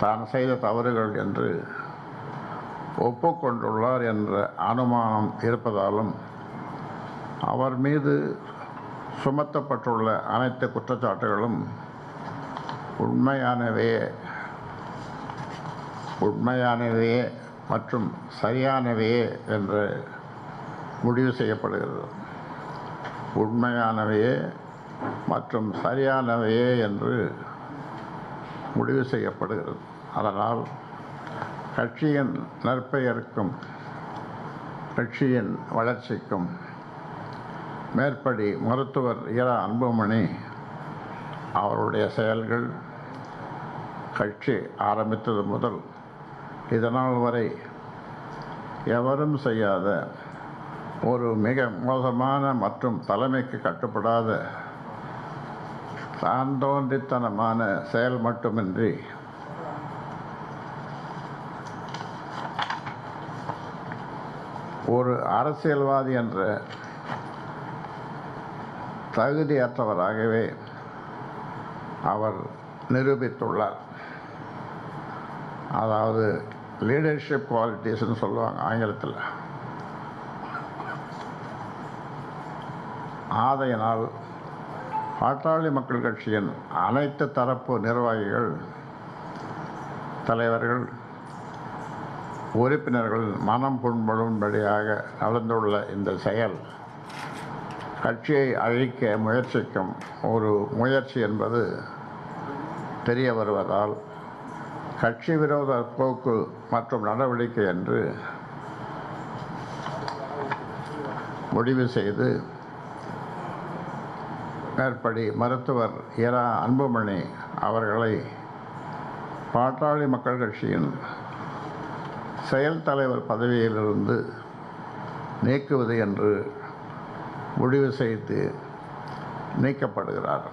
தான் செய்த தவறுகள் என்று ஒப்புக்கொண்டுள்ளார் என்ற அனுமானம் இருப்பதாலும் அவர் மீது சுமத்தப்பட்டுள்ள அனைத்து குற்றச்சாட்டுகளும் உண்மையானவையே மற்றும் சரியானவையே என்று முடிவு செய்யப்படுகிறது. உண்மையானவையே மற்றும் சரியானவையே என்று முடிவு செய்யப்படுகிறது. அதனால் கட்சியின் நற்பெயருக்கும் கட்சியின் வளர்ச்சிக்கும் மேற்படி மருத்துவர் இரா அன்புமணி அவருடைய செயல்கள் கட்சி ஆரம்பித்தது முதல் இதனால் வரை எவரும் செய்யாத ஒரு மிக மோசமான மற்றும் தலைமைக்கு கட்டுப்படாத தான் தோன்றித்தனமான செயல் மட்டுமின்றி ஒரு அரசியல்வாதி என்ற தகுதியற்றவராகவே அவர் நிரூபித்துள்ளார். அதாவது லீடர்ஷிப் குவாலிட்டிஸ்ன்னு சொல்லுவாங்க ஆங்கிலத்தில். ஆதையினால் பாட்டாளி மக்கள் கட்சியின் அனைத்து தரப்பு நிர்வாகிகள், தலைவர்கள், உறுப்பினர்கள் மனம் புண்படும்படியாக நடந்துள்ள இந்த செயல் கட்சியை அழிக்க முயற்சிக்கும் ஒரு முயற்சி என்பது தெரிய வருவதால் கட்சி விரோத போக்கு மற்றும் நடவடிக்கை என்று முடிவு செய்து மேற்படி மருத்துவர் இரா அன்புமணி அவர்களை பாட்டாளி மக்கள் கட்சியின் செயல் தலைவர் பதவியிலிருந்து நீக்குவது என்று முடிவு செய்து நீக்கப்படுகிறார்.